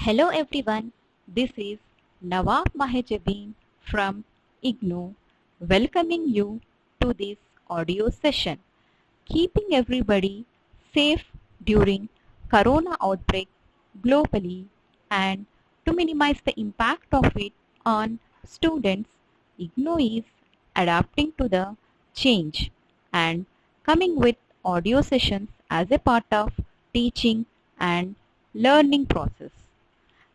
Hello everyone, this is Nawab Mahejabin from IGNOU welcoming you to this audio session. Keeping everybody safe during corona outbreak globally and to minimize the impact of it on students, IGNOU is adapting to the change and coming with audio sessions as a part of teaching and learning process.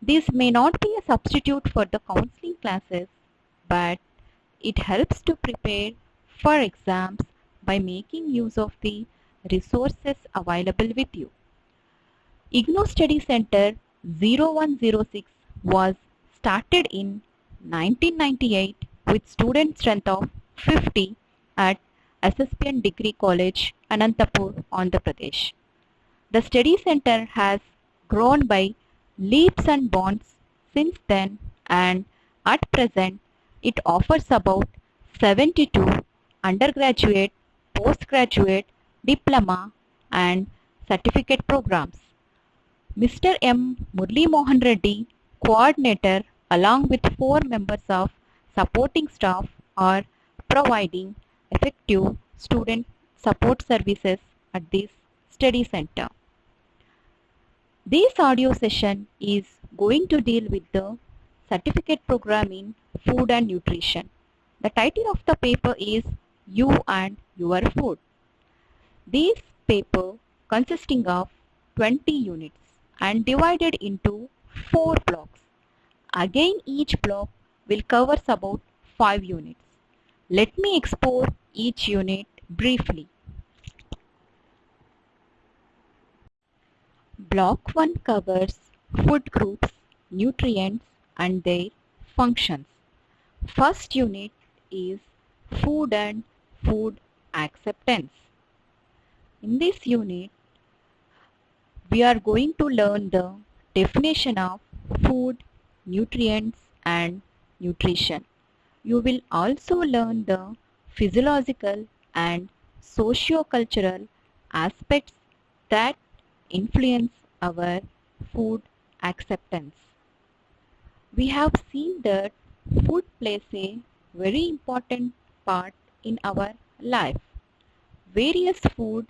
This may not be a substitute for the counseling classes, but it helps to prepare for exams by making use of the resources available with you. IGNOU Study Center 0106 was started in 1998 with student strength of 50 at SSPN Degree College, Anantapur, Andhra Pradesh. The study center has grown by leaps and bounds since then, and at present it offers about 72 undergraduate, postgraduate, diploma and certificate programs. Mr. M. Murli Mohan Reddy, coordinator, along with 4 members of supporting staff are providing effective student support services at this study center. This audio session is going to deal with the certificate program in food and nutrition. The title of the paper is You and Your Food. This paper consisting of 20 units and divided into 4 blocks. Again, each block will cover about 5 units. Let me explore each unit briefly. Block 1 covers food groups, nutrients and their functions. First unit is food and food acceptance. In this unit, we are going to learn the definition of food, nutrients and nutrition. You will also learn the physiological and socio-cultural aspects that influence our food acceptance. We have seen that food plays a very important part in our life. Various food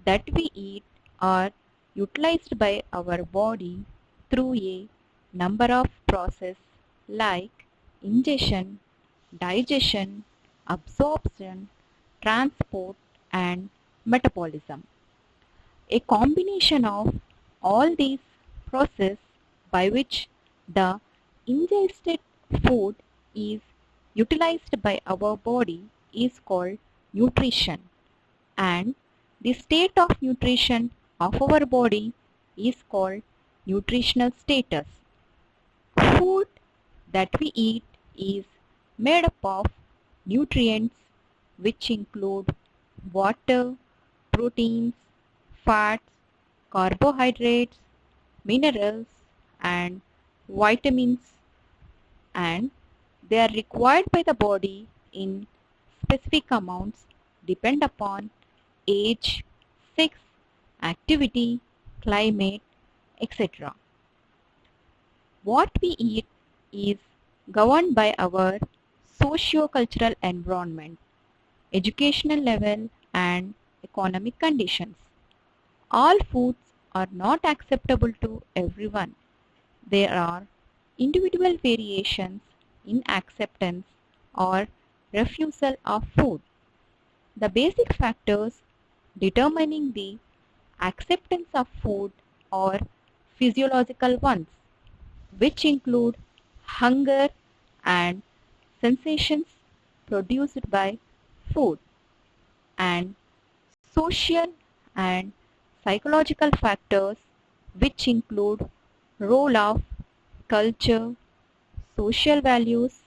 that we eat are utilized by our body through a number of processes like ingestion, digestion, absorption, transport and metabolism. A combination of all these processes by which the ingested food is utilized by our body is called nutrition, and the state of nutrition of our body is called nutritional status. Food that we eat is made up of nutrients which include water, proteins, fats, carbohydrates, minerals and vitamins, and they are required by the body in specific amounts depend upon age, sex, activity, climate, etc. What we eat is governed by our socio-cultural environment, educational level and economic conditions. All foods are not acceptable to everyone. There are individual variations in acceptance or refusal of food. The basic factors determining the acceptance of food are physiological ones, which include hunger and sensations produced by food, and social and psychological factors which include role of culture, social values,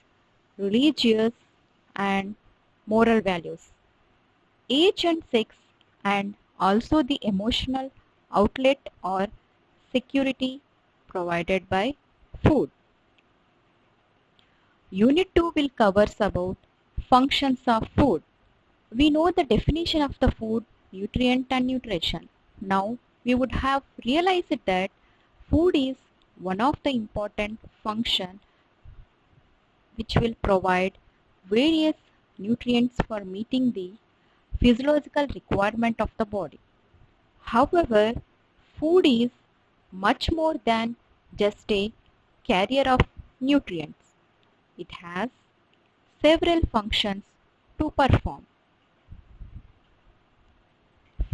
religious and moral values, age and sex, and also the emotional outlet or security provided by food. Unit 2 will cover about functions of food. We know the definition of the food, nutrient and nutrition. Now we would have realized that food is one of the important function which will provide various nutrients for meeting the physiological requirement of the body. However, food is much more than just a carrier of nutrients. It has several functions to perform.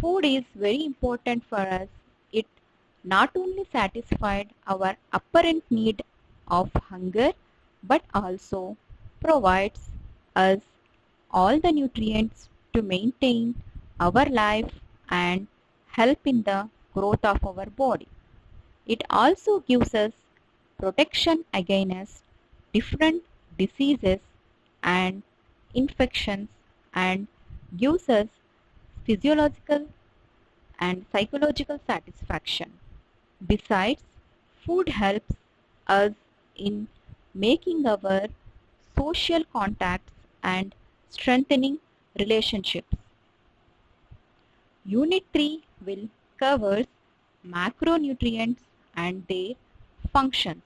Food is very important for us. It not only satisfies our apparent need of hunger but also provides us all the nutrients to maintain our life and help in the growth of our body. It also gives us protection against different diseases and infections and gives us physiological and psychological satisfaction. Besides, food helps us in making our social contacts and strengthening relationships. Unit 3 will cover macronutrients and their functions.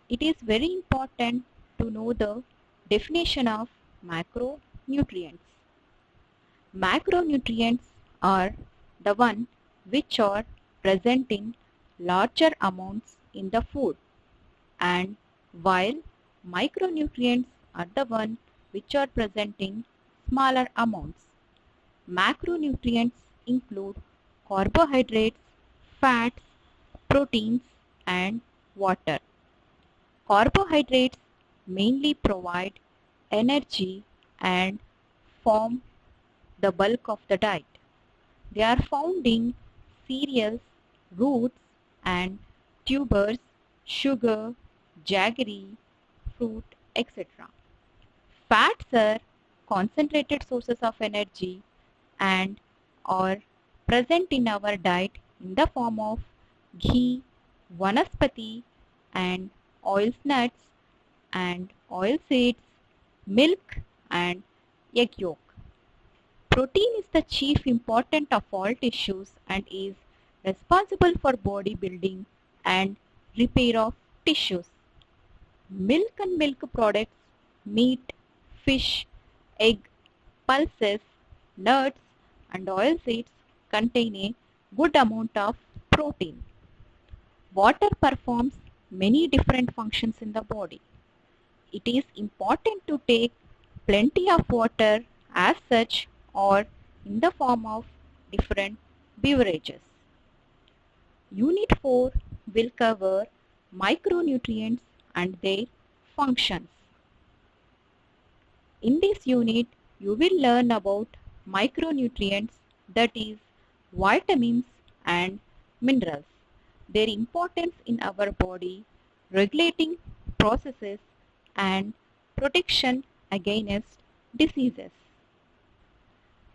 It is very important to know the definition of macronutrients. Macronutrients are the ones which are present in larger amounts in the food, and while micronutrients are the ones which are present in smaller amounts. Macronutrients include carbohydrates, fats, proteins, and water. Carbohydrates mainly provide energy and form the bulk of the diet. They are found in cereals, roots, and tubers, sugar, jaggery, fruit, etc. Fats are concentrated sources of energy and are present in our diet in the form of ghee, vanaspati, and oils, nuts, and oil seeds, milk, and egg yolk. Protein is the chief important of all tissues and is responsible for body building and repair of tissues. Milk and milk products, meat, fish, egg, pulses, nuts, and oil seeds contain a good amount of protein. Water performs many different functions in the body. It is important to take plenty of water as such or in the form of different beverages. Unit 4 will cover micronutrients and their functions. In this unit, you will learn about micronutrients, that is, vitamins and minerals, their importance in our body, regulating processes, and protection against diseases.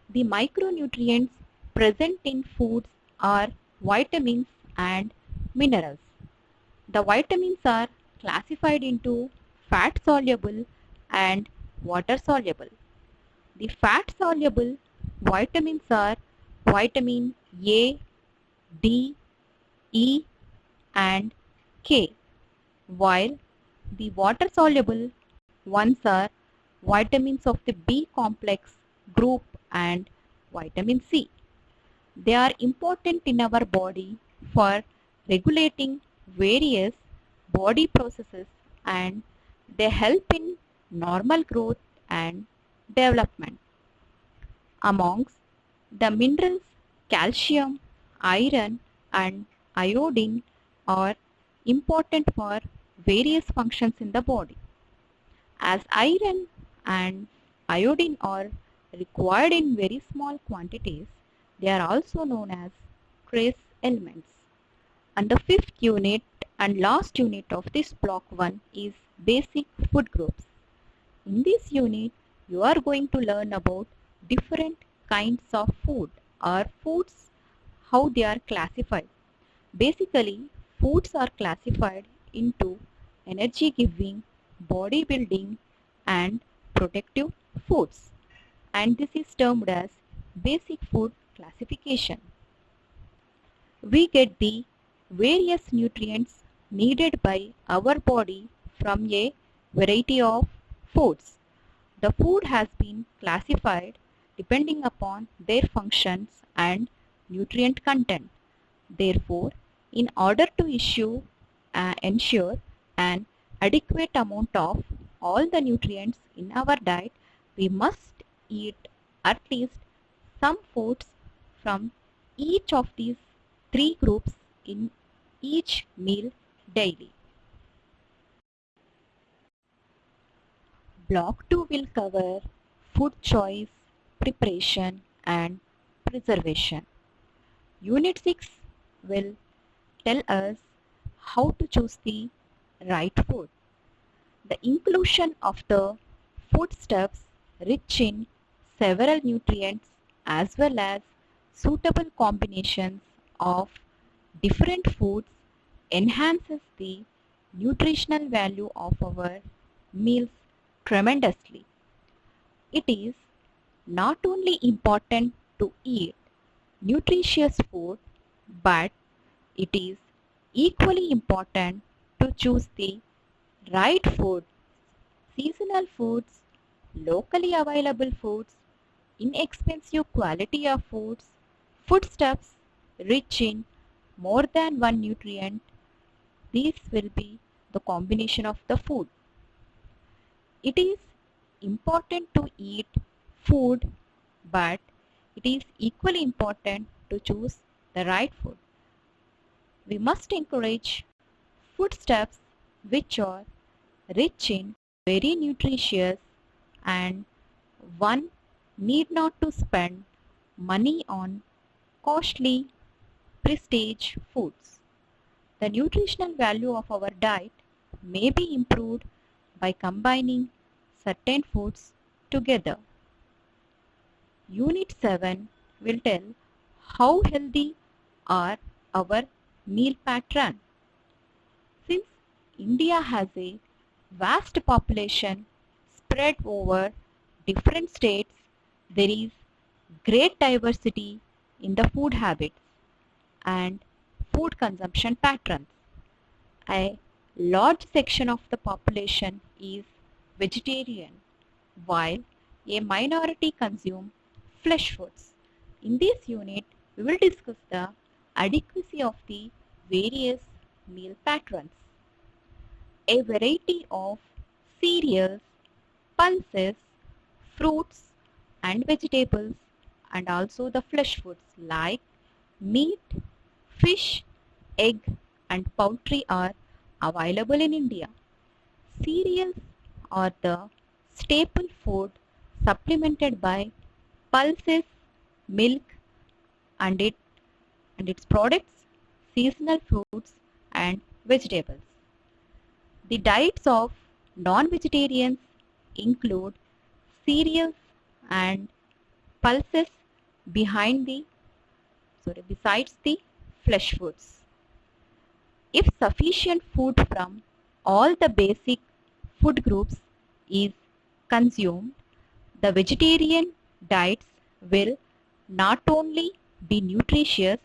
The micronutrients present in foods are vitamins and minerals. The vitamins are classified into fat soluble and water soluble. The fat soluble vitamins are vitamin A, D, E, and K, while the water soluble ones are vitamins of the B complex group and vitamin C. They are important in our body for regulating various body processes and they help in normal growth and development. Amongst the minerals, calcium, iron, and iodine are important for various functions in the body. As iron and iodine are required in very small quantities, they are also known as trace elements. And the fifth unit and last unit of this block 1 is basic food groups. In this unit, you are going to learn about different kinds of food or foods, how they are classified. Basically, foods are classified into energy giving, body building, and protective foods. And this is termed as basic food classification. We get the various nutrients needed by our body from a variety of foods. The food has been classified depending upon their functions and nutrient content. Therefore, in order to ensure an adequate amount of all the nutrients in our diet, we must eat at least some foods from each of these three groups in each meal daily. Block 2 will cover food choice, preparation and preservation. Unit 6 will tell us how to choose the right food. The inclusion of the foodstuffs rich in several nutrients as well as suitable combinations of different foods enhances the nutritional value of our meals tremendously. It is not only important to eat nutritious food, but it is equally important to choose the right food, seasonal foods, locally available foods, inexpensive quality of foods, foodstuffs rich in more than one nutrient. These will be the combination of the food. It is important to eat food, but it is equally important to choose the right food. We must encourage foodstuffs which are rich in very nutritious, and one need not to spend money on costly prestige foods. The nutritional value of our diet may be improved by combining certain foods together. Unit 7 will tell how healthy are our meal pattern. Since India has a vast population spread over different states, there is great diversity in the food habits and food consumption patterns. A large section of the population is vegetarian, while a minority consume flesh foods. In this unit, we will discuss the adequacy of the various meal patterns. A variety of cereals, pulses, fruits and vegetables, and also the flesh foods like meat, fish, egg and poultry are available in India. Cereals are the staple food supplemented by pulses, milk and its products, seasonal fruits and vegetables. The diets of non-vegetarians include cereals and pulses besides the flesh foods. If sufficient food from all the basic food groups is consumed, the vegetarian diets will not only be nutritious,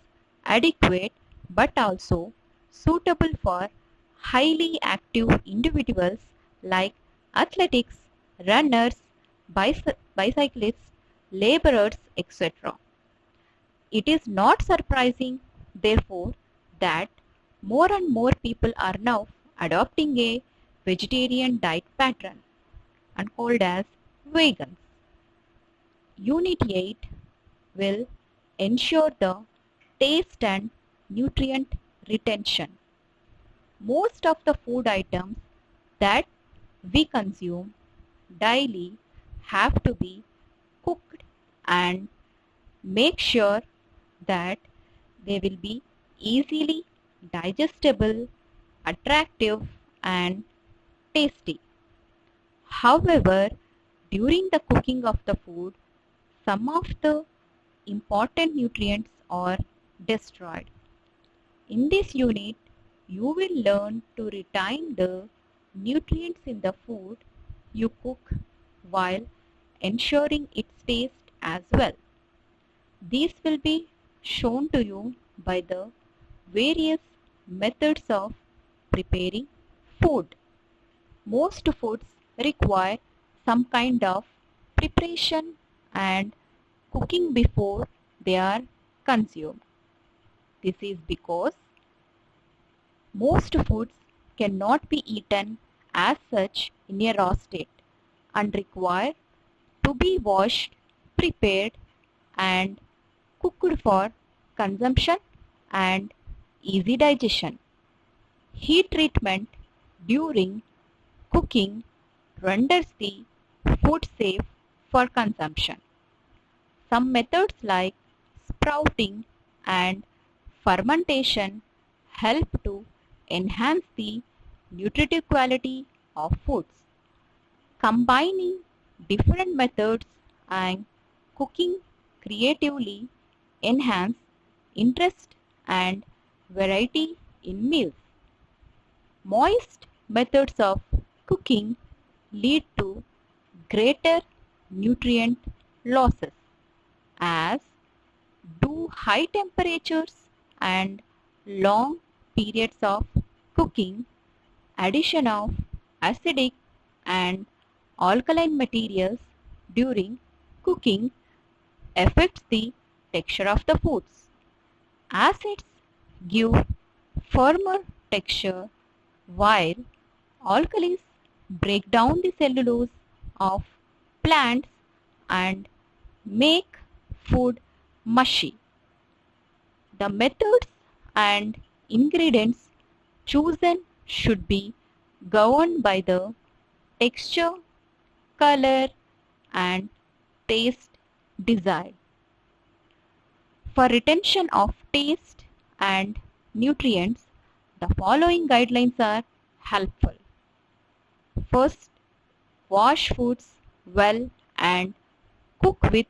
adequate, but also suitable for highly active individuals like athletics, runners, bicyclists, laborers, etc. It is not surprising, therefore, that more and more people are now adopting a vegetarian diet pattern and called as vegans. Unit 8 will ensure the taste and nutrient retention. Most of the food items that we consume daily have to be cooked and make sure that they will be easily digestible, attractive and tasty. However, during the cooking of the food, some of the important nutrients are destroyed. In this unit, you will learn to retain the nutrients in the food you cook while ensuring its taste as well. These will be shown to you by the various methods of preparing food. Most foods require some kind of preparation and cooking before they are consumed. This is because most foods cannot be eaten as such in a raw state and require to be washed, prepared and cooked for consumption and easy digestion. Heat treatment during cooking renders the food safe for consumption. Some methods like sprouting and fermentation help to enhance the nutritive quality of foods. Combining different methods and cooking creatively enhance interest and variety in meals. Moist methods of cooking lead to greater nutrient losses, as do high temperatures and long periods of cooking. Addition of acidic and alkaline materials during cooking affects the texture of the foods. Acids give firmer texture while alkalis break down the cellulose of plants and make food mushy. The methods and ingredients chosen should be governed by the texture, color and taste desired. For retention of taste and nutrients, the following guidelines are helpful. First, wash foods well and cook with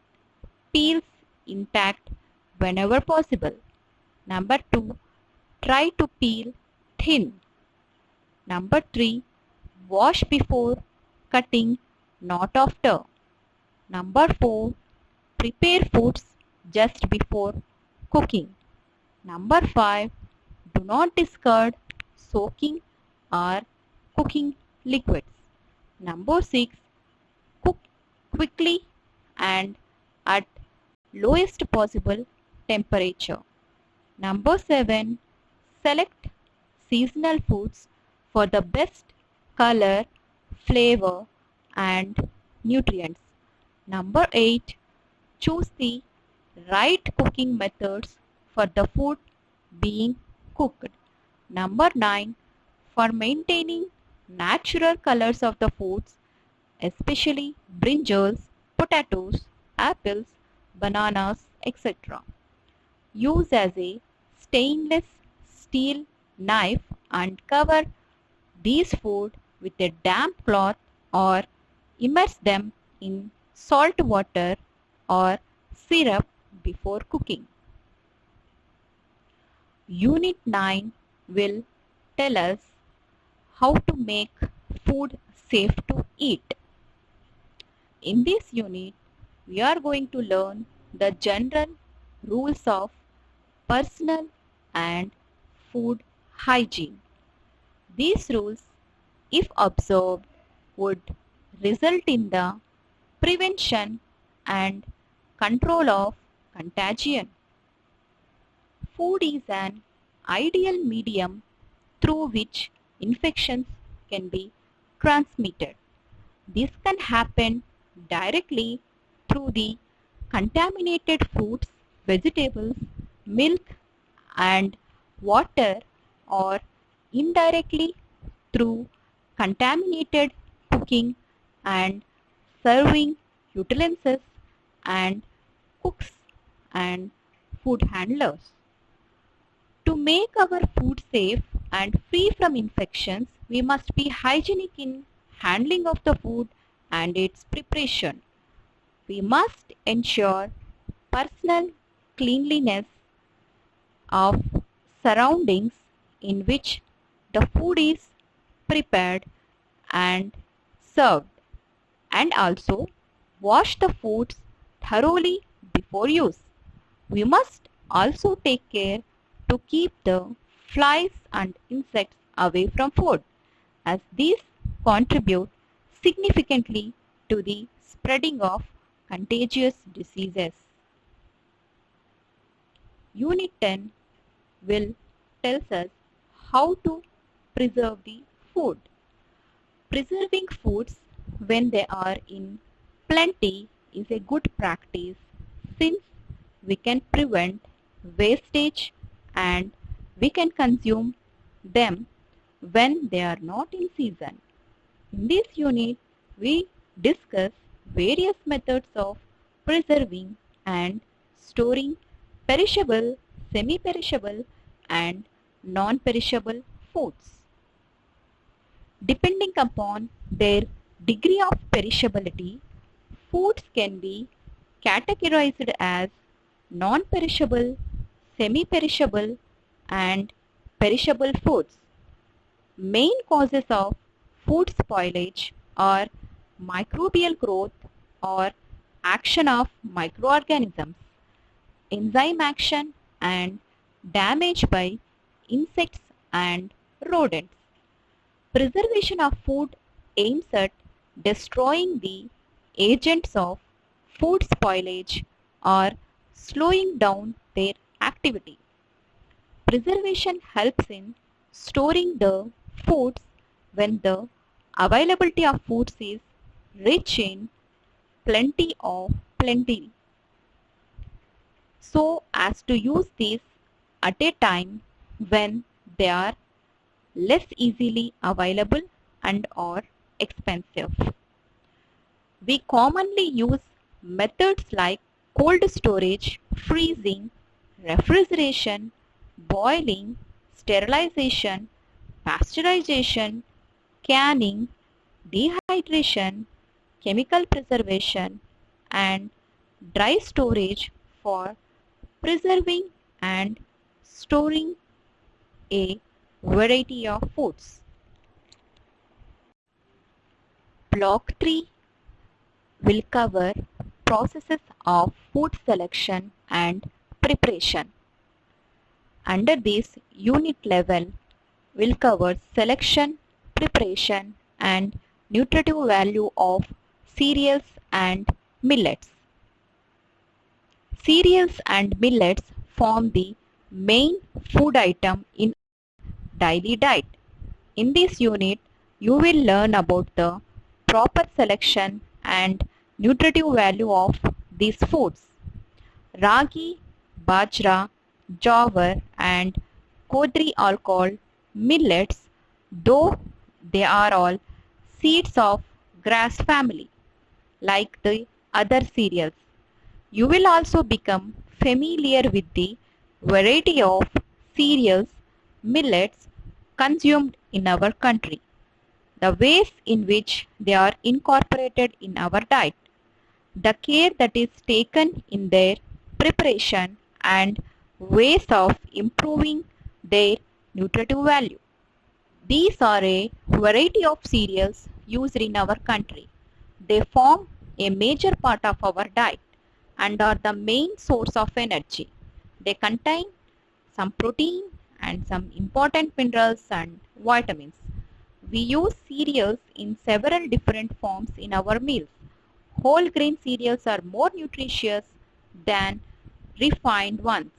peels intact whenever possible. Number 2, try to peel thin. Number 3, wash before cutting, not after. Number 4, prepare foods just before cooking. Number 5, do not discard soaking or cooking liquids. Number 6, cook quickly and at lowest possible temperature. Number 7, select seasonal foods for the best color, flavor and nutrients. Number 8, choose the right cooking methods for the food being cooked. Number 9, for maintaining natural colors of the foods, especially brinjals, potatoes, apples, bananas, etc. Use as a stainless steel knife and cover these food with a damp cloth or immerse them in salt water or syrup before cooking. Unit 9 will tell us how to make food safe to eat. In this unit, we are going to learn the general rules of personal and food hygiene. These rules, if observed, would result in the prevention and control of contagion. Food is an ideal medium through which infections can be transmitted. This can happen directly through the contaminated fruits, vegetables, milk and water, or indirectly through contaminated cooking and serving utensils and cooks and food handlers. To make our food safe and free from infections, we must be hygienic in handling of the food and its preparation. We must ensure personal cleanliness of surroundings in which the food is prepared and served, and also wash the foods thoroughly before use. We must also take care to keep the flies and insects away from food, as these contribute significantly to the spreading of contagious diseases. Unit 10 will tells us how to preserve the food. Preserving foods when they are in plenty is a good practice, since we can prevent wastage and we can consume them when they are not in season. In this unit, we discuss various methods of preserving and storing perishable, semi-perishable and non-perishable foods. Depending upon their degree of perishability, foods can be categorized as non-perishable, semi-perishable and perishable foods. Main causes of food spoilage are microbial growth or action of microorganisms, enzyme action and damage by insects and rodents. Preservation of food aims at destroying the agents of food spoilage or slowing down their activity. Preservation helps in storing the foods when the availability of foods is rich in plenty, so as to use these at a time when they are less easily available and or expensive. We commonly use methods like cold storage, freezing, refrigeration, boiling, sterilization, pasteurization, canning, dehydration, chemical preservation, and dry storage for preserving and storing a variety of foods. Block 3 will cover processes of food selection and preparation. Under this unit level will cover selection, preparation and nutritive value of cereals and millets. Cereals and millets form the main food item in daily diet. In this unit, you will learn about the proper selection and nutritive value of these foods. Ragi, bajra, jowar and kodri are called millets, though they are all seeds of grass family, like the other cereals. You will also become familiar with the variety of cereals, millets consumed in our country, the ways in which they are incorporated in our diet, the care that is taken in their preparation and ways of improving their nutritive value. These are a variety of cereals used in our country. They form a major part of our diet and are the main source of energy. They contain some protein and some important minerals and vitamins. We use cereals in several different forms in our meals. Whole grain cereals are more nutritious than refined ones,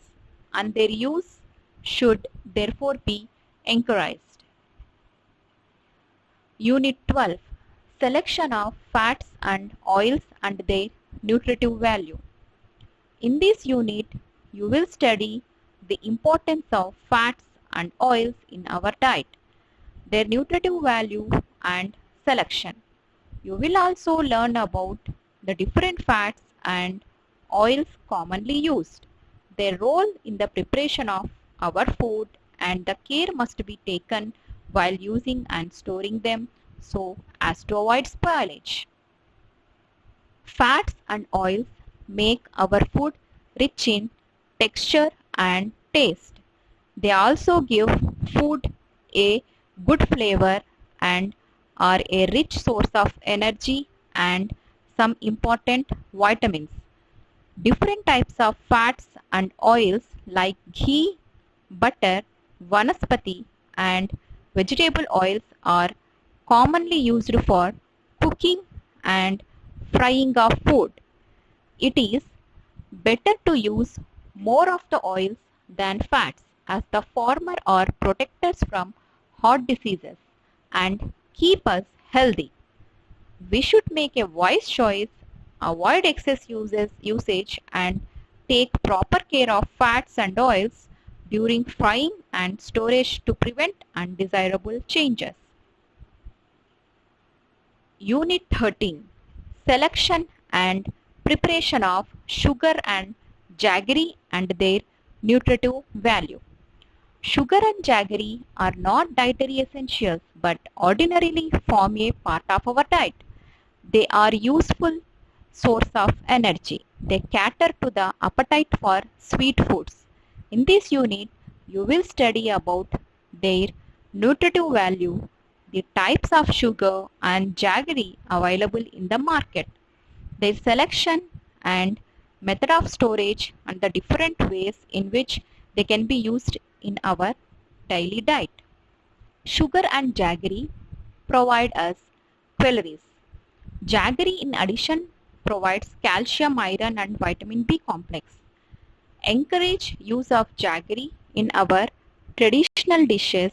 and their use should therefore be encouraged. Unit 12. Selection of fats and oils and their nutritive value. In this unit, you will study the importance of fats and oils in our diet, their nutritive value and selection. You will also learn about the different fats and oils commonly used, their role in the preparation of our food, and the care must be taken while using and storing them so as to avoid spoilage. Fats and oils make our food rich in texture and taste. They also give food a good flavor and are a rich source of energy and some important vitamins. Different types of fats and oils like ghee, butter, vanaspati and vegetable oils are commonly used for cooking and frying of food. It is better to use more of the oils than fats, as the former are protectors from heart diseases and keep us healthy. We should make a wise choice, avoid excess usage, and take proper care of fats and oils during frying and storage to prevent undesirable changes. Unit 13. Selection and preparation of sugar and jaggery and their nutritive value. Sugar and jaggery are not dietary essentials but ordinarily form a part of our diet. They are useful source of energy. They cater to the appetite for sweet foods. In this unit, you will study about their nutritive value, the types of sugar and jaggery available in the market, their selection and method of storage, and the different ways in which they can be used in our daily diet. Sugar and jaggery provide us calories. Jaggery in addition provides calcium, iron and vitamin B complex. Encourage use of jaggery in our traditional dishes.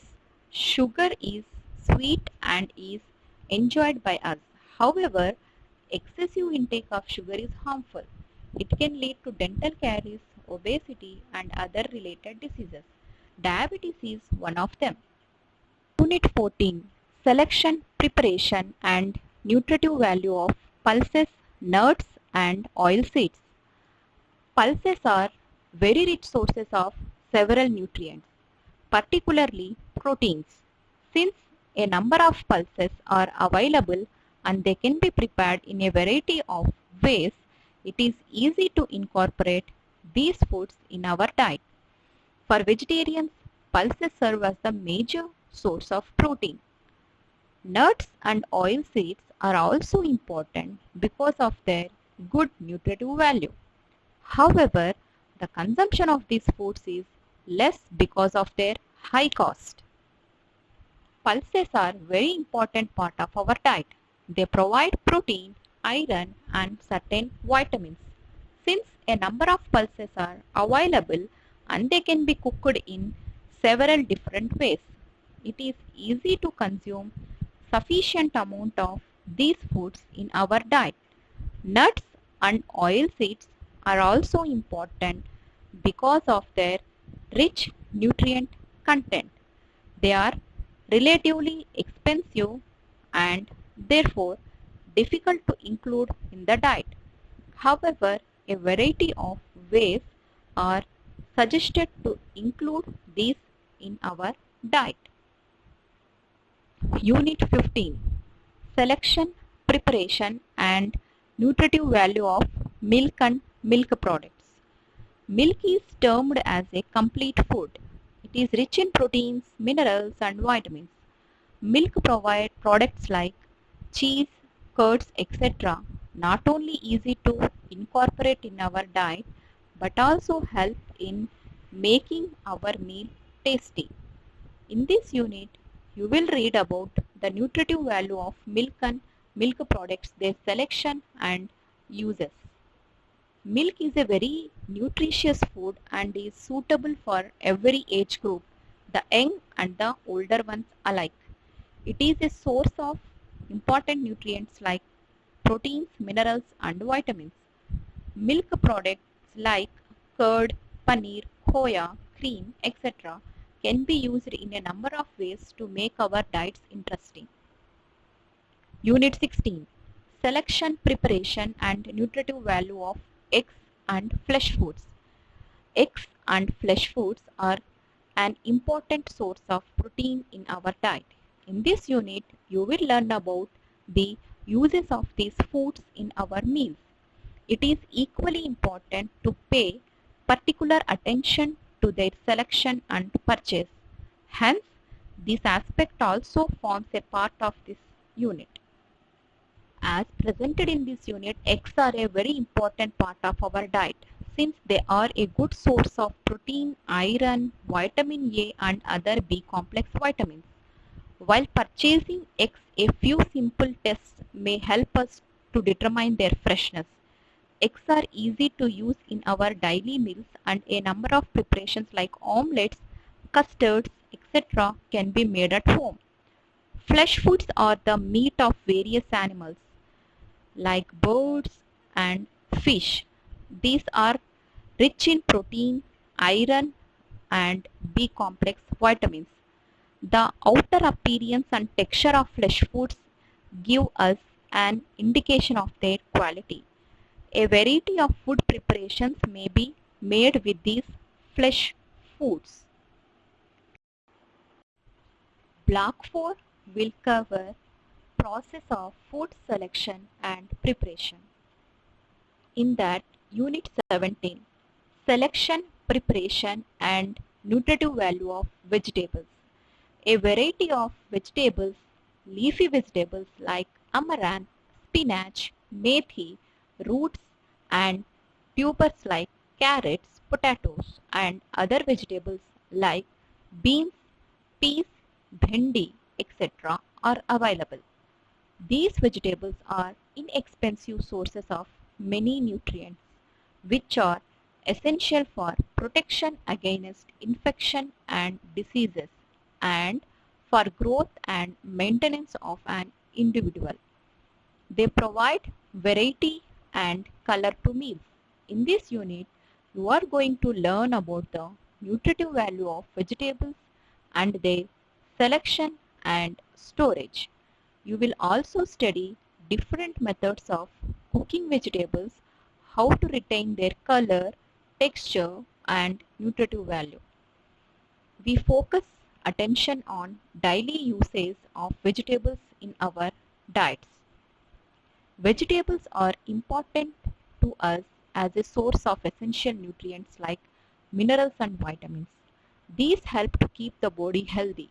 Sugar is sweet and is enjoyed by us. However, excessive intake of sugar is harmful. It can lead to dental caries, obesity and other related diseases. Diabetes is one of them. Unit 14. Selection, preparation and nutritive value of pulses, nuts and oil seeds. Pulses are very rich sources of several nutrients, particularly proteins. Since a number of pulses are available and they can be prepared in a variety of ways, it is easy to incorporate these foods in our diet. For vegetarians, pulses serve as the major source of protein. Nuts and oil seeds are also important because of their good nutritive value. However, the consumption of these foods is less because of their high cost. Pulses are very important part of our diet. They provide protein, iron and certain vitamins. Since a number of pulses are available and they can be cooked in several different ways, it is easy to consume sufficient amount of these foods in our diet. Nuts and oil seeds are also important because of their rich nutrient content. They are relatively expensive and therefore difficult to include in the diet. However, a variety of ways are suggested to include these in our diet. Unit 15. Selection, preparation and nutritive value of milk and milk products. Milk is termed as a complete food. It is rich in proteins, minerals and vitamins. Milk provide products like cheese, curds, etc. not only easy to incorporate in our diet but also help in making our meal tasty. In this unit, you will read about the nutritive value of milk and milk products, their selection and uses. Milk is a very nutritious food and is suitable for every age group, the young and the older ones alike. It is a source of important nutrients like proteins, minerals and vitamins. Milk products like curd, paneer, khoya, cream, etc. can be used in a number of ways to make our diets interesting. Unit 16. Selection, preparation and nutritive value of eggs and flesh foods. Eggs and flesh foods are an important source of protein in our diet. In this unit, you will learn about the uses of these foods in our meals. It is equally important to pay particular attention to their selection and purchase. Hence, this aspect also forms a part of this unit. As presented in this unit, eggs are a very important part of our diet. since they are a good source of protein, iron, vitamin A and other B complex vitamins. While purchasing eggs, a few simple tests may help us to determine their freshness. Eggs are easy to use in our daily meals and a number of preparations like omelets, custards, etc. can be made at home. Flesh foods are the meat of various animals like birds and fish. These are rich in protein, iron and B complex vitamins. The outer appearance and texture of flesh foods give us an indication of their quality. A variety of food preparations may be made with these flesh foods. Block 4 will cover process of food selection and preparation. In that, Unit 17, Selection, Preparation and Nutritive Value of Vegetables. A variety of vegetables, leafy vegetables like amaranth, spinach, methi, roots and tubers like carrots, potatoes and other vegetables like beans, peas, bhendi, etc. are available. These vegetables are inexpensive sources of many nutrients which are essential for protection against infection and diseases and for growth and maintenance of an individual. They provide variety and color to meals. In this unit, you are going to learn about the nutritive value of vegetables and their selection and storage. You will also study different methods of cooking vegetables, how to retain their color, texture and nutritive value. We focus attention on daily usage of vegetables in our diets. Vegetables are important to us as a source of essential nutrients like minerals and vitamins. These help to keep the body healthy,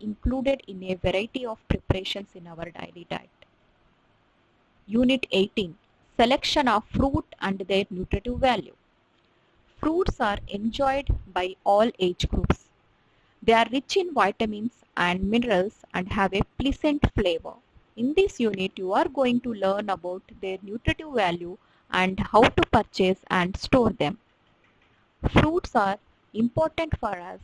included in a variety of preparations in our daily diet. Unit 18, Selection of fruit and their nutritive value. Fruits are enjoyed by all age groups. They are rich in vitamins and minerals and have a pleasant flavor. In this unit, you are going to learn about their nutritive value and how to purchase and store them. Fruits are important for us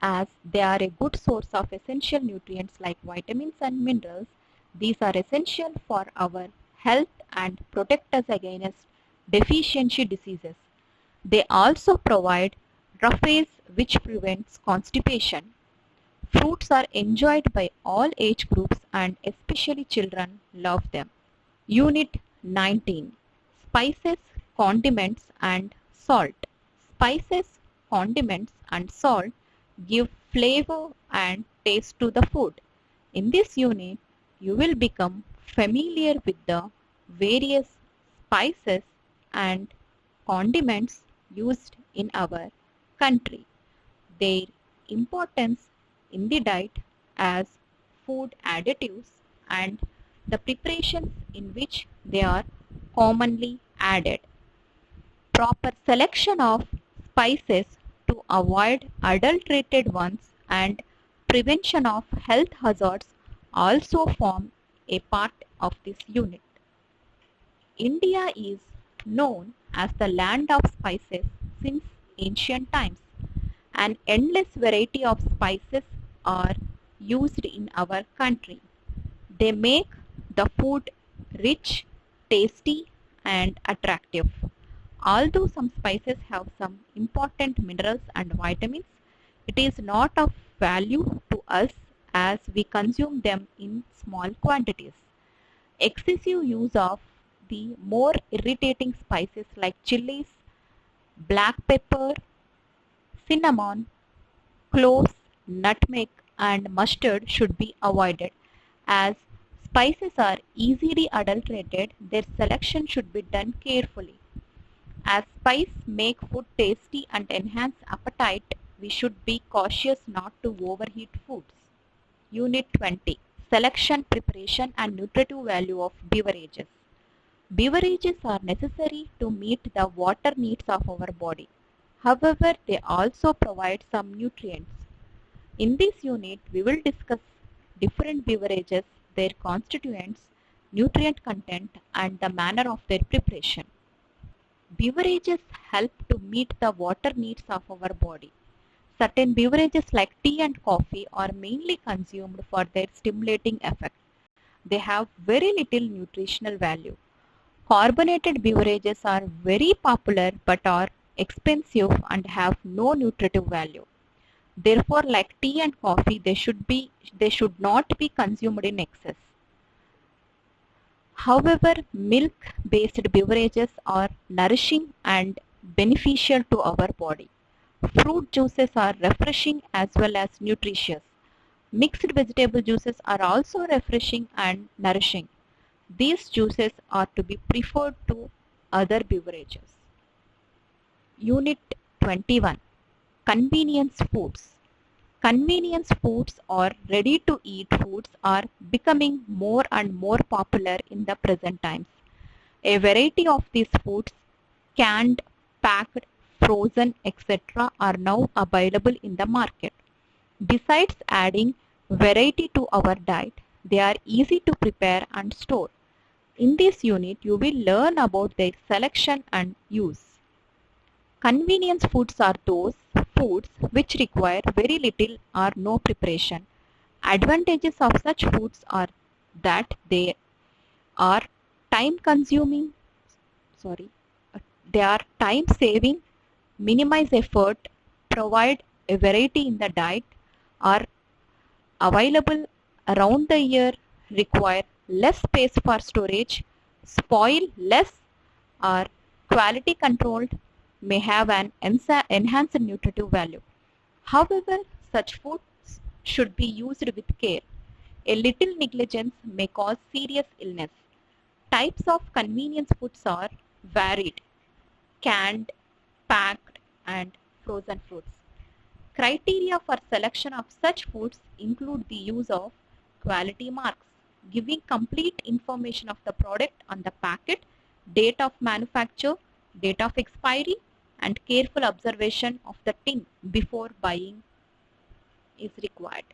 as they are a good source of essential nutrients like vitamins and minerals. These are essential for our health and protect us against deficiency diseases. They also provide roughage which prevents constipation. Fruits are enjoyed by all age groups and especially children love them. Unit 19, Spices, Condiments and Salt. Spices, condiments and salt give flavor and taste to the food. In this unit, you will become familiar with the various spices and condiments used in our country, their importance in the diet as food additives and the preparations in which they are commonly added. Proper selection of spices to avoid adulterated ones and prevention of health hazards also form a part of this unit. India is known as the land of spices since ancient times. An endless variety of spices are used in our country. They make the food rich, tasty and attractive. Although some spices have some important minerals and vitamins, it is not of value to us as we consume them in small quantities. Excessive use of the more irritating spices like chilies, black pepper, cinnamon, cloves, nutmeg and mustard should be avoided. As spices are easily adulterated, their selection should be done carefully. As spices make food tasty and enhance appetite, we should be cautious not to overheat foods. Unit 20, Selection, Preparation and Nutritive Value of Beverages. Beverages are necessary to meet the water needs of our body. However, they also provide some nutrients. In this unit, we will discuss different beverages, their constituents, nutrient content, and the manner of their preparation. Beverages help to meet the water needs of our body. Certain beverages like tea and coffee are mainly consumed for their stimulating effect. They have very little nutritional value. Carbonated beverages are very popular but are expensive and have no nutritive value. Therefore, like tea and coffee, they should not be consumed in excess. However, milk-based beverages are nourishing and beneficial to our body. Fruit juices are refreshing as well as nutritious. Mixed vegetable juices are also refreshing and nourishing. These juices are to be preferred to other beverages. Unit 21. Convenience foods. Convenience foods or ready-to-eat foods are becoming more and more popular in the present times. A variety of these foods, canned, packed, frozen, etc., are now available in the market. Besides adding variety to our diet, they are easy to prepare and store. In this unit, you will learn about their selection and use. Convenience foods are those foods which require very little or no preparation. Advantages of such foods are that they are time consuming, sorry, they are time saving, minimize effort, provide a variety in the diet, are available around the year, require less space for storage, spoil less, are quality controlled, may have an enhanced nutritive value. However, such foods should be used with care. A little negligence may cause serious illness. Types of convenience foods are varied: canned, packed, and frozen foods. Criteria for selection of such foods include the use of quality marks, giving complete information of the product on the packet, date of manufacture, date of expiry, and careful observation of the tin before buying is required.